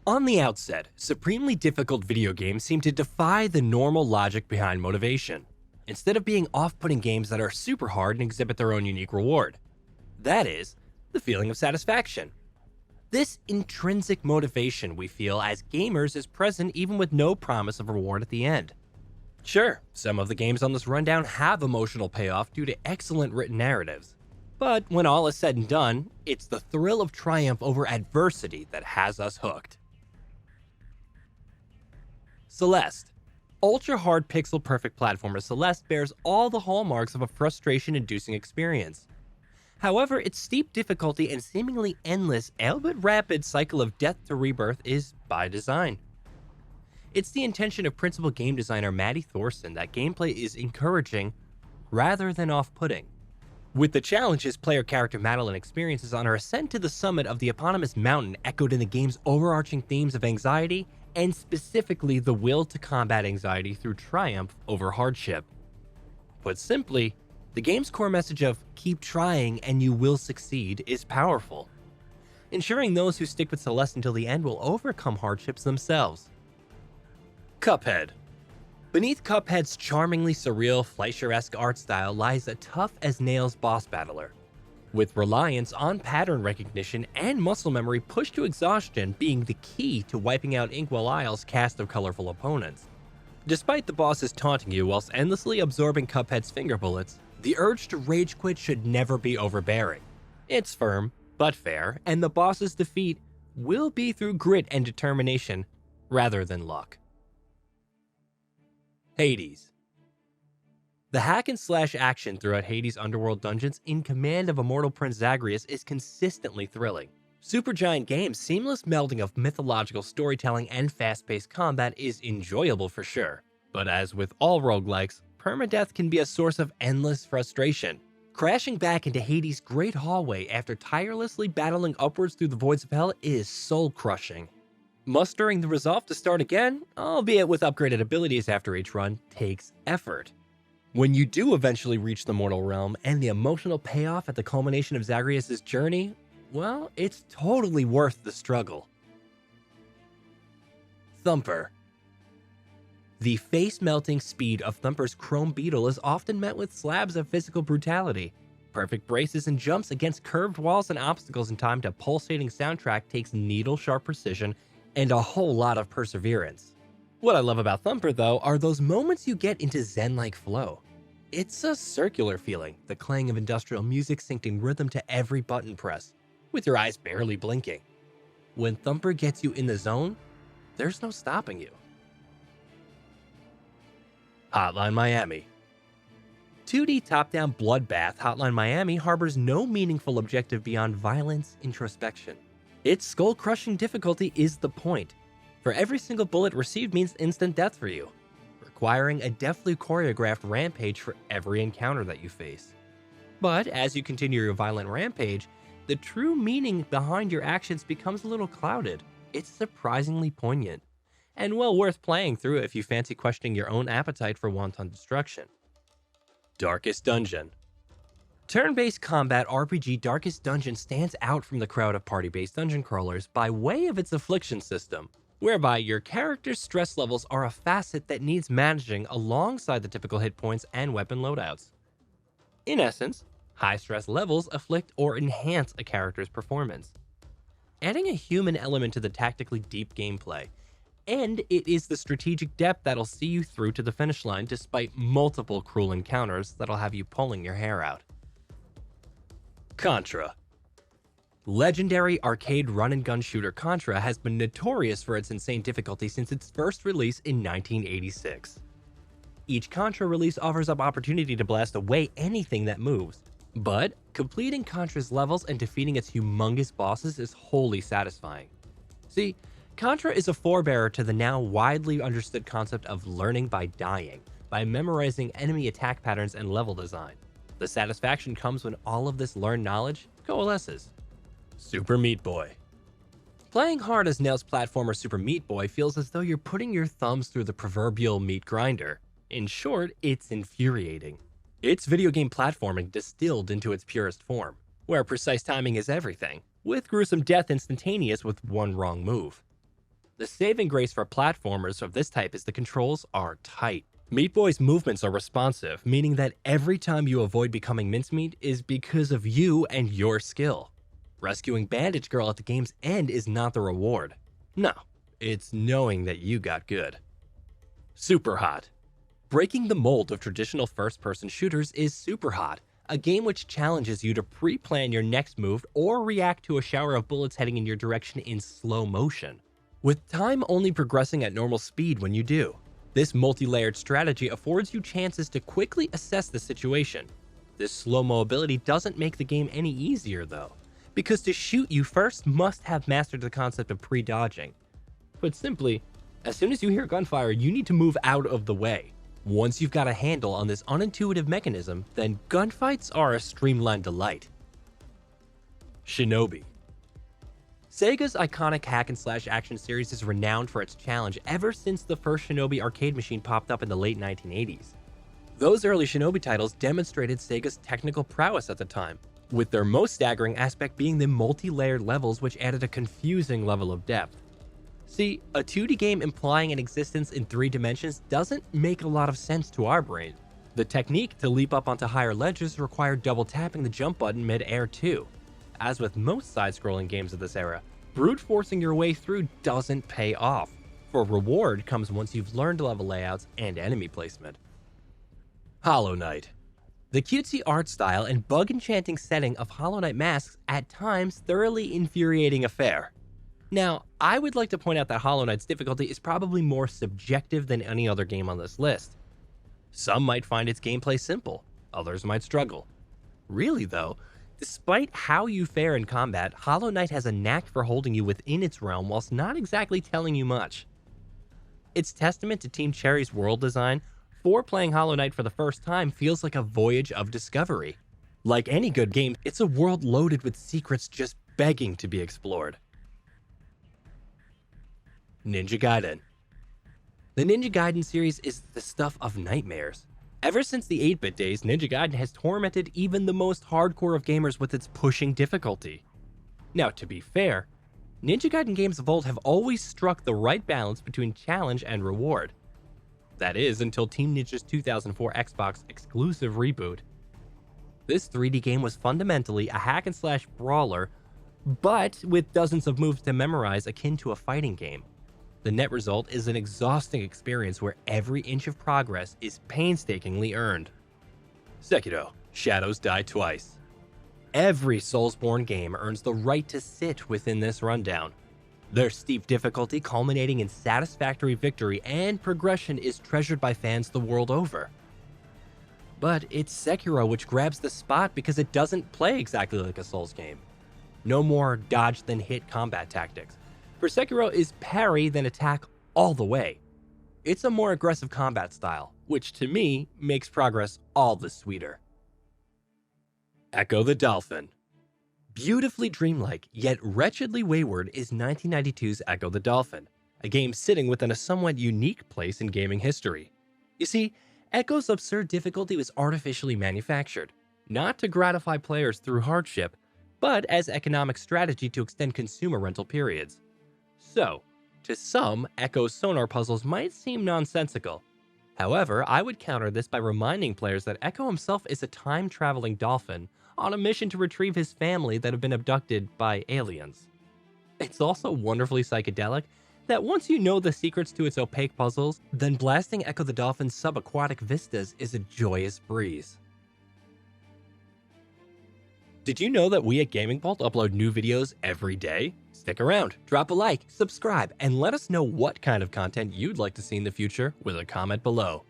On the outset, supremely difficult video games seem to defy the normal logic behind motivation, instead of being off-putting games that are super hard and exhibit their own unique reward. That is, the feeling of satisfaction. This intrinsic motivation we feel as gamers is present even with no promise of reward at the end. Sure, some of the games on this rundown have emotional payoff due to excellent written narratives, but when all is said and done, it's the thrill of triumph over adversity that has us hooked. Celeste. Ultra-hard pixel-perfect platformer Celeste bears all the hallmarks of a frustration-inducing experience. However, its steep difficulty and seemingly endless, albeit rapid cycle of death to rebirth is by design. It's the intention of principal game designer Maddie Thorson that gameplay is encouraging rather than off-putting. With the challenges player character Madeline experiences on her ascent to the summit of the eponymous mountain echoed in the game's overarching themes of anxiety and specifically the will to combat anxiety through triumph over hardship. Put simply, the game's core message of keep trying and you will succeed is powerful, ensuring those who stick with Celeste until the end will overcome hardships themselves. Cuphead. Beneath Cuphead's charmingly surreal, Fleischer-esque art style lies a tough-as-nails boss battler, with reliance on pattern recognition and muscle memory pushed to exhaustion being the key to wiping out Inkwell Isle's cast of colorful opponents. Despite the bosses taunting you whilst endlessly absorbing Cuphead's finger bullets, the urge to rage quit should never be overbearing. It's firm, but fair, and the boss's defeat will be through grit and determination rather than luck. Hades. The hack-and-slash action throughout Hades' underworld dungeons in command of immortal Prince Zagreus is consistently thrilling. Supergiant Games' seamless melding of mythological storytelling and fast-paced combat is enjoyable for sure, but as with all roguelikes, permadeath can be a source of endless frustration. Crashing back into Hades' great hallway after tirelessly battling upwards through the voids of hell is soul-crushing. Mustering the resolve to start again, albeit with upgraded abilities after each run, takes effort. When you do eventually reach the mortal realm and the emotional payoff at the culmination of Zagreus' journey, well, it's totally worth the struggle. Thumper. The face-melting speed of Thumper's chrome beetle is often met with slabs of physical brutality. Perfect braces and jumps against curved walls and obstacles in time to pulsating soundtrack takes needle-sharp precision and a whole lot of perseverance. What I love about Thumper, though, are those moments you get into zen-like flow. It's a circular feeling, the clang of industrial music synced in rhythm to every button press, with your eyes barely blinking. When Thumper gets you in the zone, there's no stopping you. Hotline Miami. 2D top-down bloodbath Hotline Miami harbors no meaningful objective beyond violence introspection. Its skull-crushing difficulty is the point, for every single bullet received means instant death for you, requiring a deftly choreographed rampage for every encounter that you face. But as you continue your violent rampage, the true meaning behind your actions becomes a little clouded. It's surprisingly poignant, and well worth playing through if you fancy questioning your own appetite for wanton destruction. Darkest Dungeon. Turn-based combat RPG Darkest Dungeon stands out from the crowd of party-based dungeon crawlers by way of its affliction system, whereby your character's stress levels are a facet that needs managing alongside the typical hit points and weapon loadouts. In essence, high stress levels afflict or enhance a character's performance, adding a human element to the tactically deep gameplay, and it is the strategic depth that'll see you through to the finish line despite multiple cruel encounters that'll have you pulling your hair out. Contra. Legendary arcade run-and-gun shooter Contra has been notorious for its insane difficulty since its first release in 1986. Each Contra release offers up opportunity to blast away anything that moves, but completing Contra's levels and defeating its humongous bosses is wholly satisfying. See, Contra is a forebearer to the now widely understood concept of learning by dying, by memorizing enemy attack patterns and level design. The satisfaction comes when all of this learned knowledge coalesces. Super Meat Boy. Playing hard as Nails platformer Super Meat Boy feels as though you're putting your thumbs through the proverbial meat grinder. In short, it's infuriating. It's video game platforming distilled into its purest form, where precise timing is everything, with gruesome death instantaneous with one wrong move. The saving grace for platformers of this type is the controls are tight. Meat Boy's movements are responsive, meaning that every time you avoid becoming mincemeat is because of you and your skill. Rescuing Bandage Girl at the game's end is not the reward. No, it's knowing that you got good. SUPERHOT. Breaking the mold of traditional first-person shooters is SUPERHOT, a game which challenges you to pre-plan your next move or react to a shower of bullets heading in your direction in slow motion, with time only progressing at normal speed when you do. This multi-layered strategy affords you chances to quickly assess the situation. This slow-mo ability doesn't make the game any easier though, because to shoot you first must have mastered the concept of pre-dodging. Put simply, as soon as you hear gunfire, you need to move out of the way. Once you've got a handle on this unintuitive mechanism, then gunfights are a streamlined delight. SHINOBI. Sega's iconic hack-and-slash action series is renowned for its challenge ever since the first Shinobi arcade machine popped up in the late 1980s. Those early Shinobi titles demonstrated Sega's technical prowess at the time, with their most staggering aspect being the multi-layered levels which added a confusing level of depth. See, a 2D game implying an existence in 3 dimensions doesn't make a lot of sense to our brain. The technique to leap up onto higher ledges required double tapping the jump button mid-air too. As with most side-scrolling games of this era, brute forcing your way through doesn't pay off, for reward comes once you've learned level layouts and enemy placement. Hollow Knight. The cutesy art style and bug-enchanting setting of Hollow Knight masks at times thoroughly infuriating affair. Now, I would like to point out that Hollow Knight's difficulty is probably more subjective than any other game on this list. Some might find its gameplay simple, others might struggle. Really though, despite how you fare in combat, Hollow Knight has a knack for holding you within its realm whilst not exactly telling you much. Its testament to Team Cherry's world design, for playing Hollow Knight for the first time feels like a voyage of discovery. Like any good game, it's a world loaded with secrets just begging to be explored. Ninja Gaiden. The Ninja Gaiden series is the stuff of nightmares. Ever since the 8-bit days, Ninja Gaiden has tormented even the most hardcore of gamers with its pushing difficulty. Now, to be fair, Ninja Gaiden games of old have always struck the right balance between challenge and reward. That is, until Team Ninja's 2004 Xbox exclusive reboot. This 3D game was fundamentally a hack-and-slash brawler, but with dozens of moves to memorize akin to a fighting game. The net result is an exhausting experience where every inch of progress is painstakingly earned. SEKIRO, Shadows Die Twice. Every Soulsborne game earns the right to sit within this rundown. Their steep difficulty culminating in satisfactory victory and progression is treasured by fans the world over. But it's Sekiro which grabs the spot because it doesn't play exactly like a Souls game. No more dodge then hit combat tactics. For Sekiro is parry then attack all the way. It's a more aggressive combat style, which to me makes progress all the sweeter. ECCO the Dolphin. Beautifully dreamlike, yet wretchedly wayward is 1992's ECCO the Dolphin, a game sitting within a somewhat unique place in gaming history. You see, ECCO's absurd difficulty was artificially manufactured, not to gratify players through hardship, but as economic strategy to extend consumer rental periods. So, to some, ECCO's sonar puzzles might seem nonsensical. However, I would counter this by reminding players that ECCO himself is a time-traveling dolphin on a mission to retrieve his family that have been abducted by aliens. It's also wonderfully psychedelic that once you know the secrets to its opaque puzzles, then blasting ECCO the Dolphin's subaquatic vistas is a joyous breeze. Did you know that we at GamingBolt upload new videos every day? Stick around, drop a like, subscribe, and let us know what kind of content you'd like to see in the future with a comment below.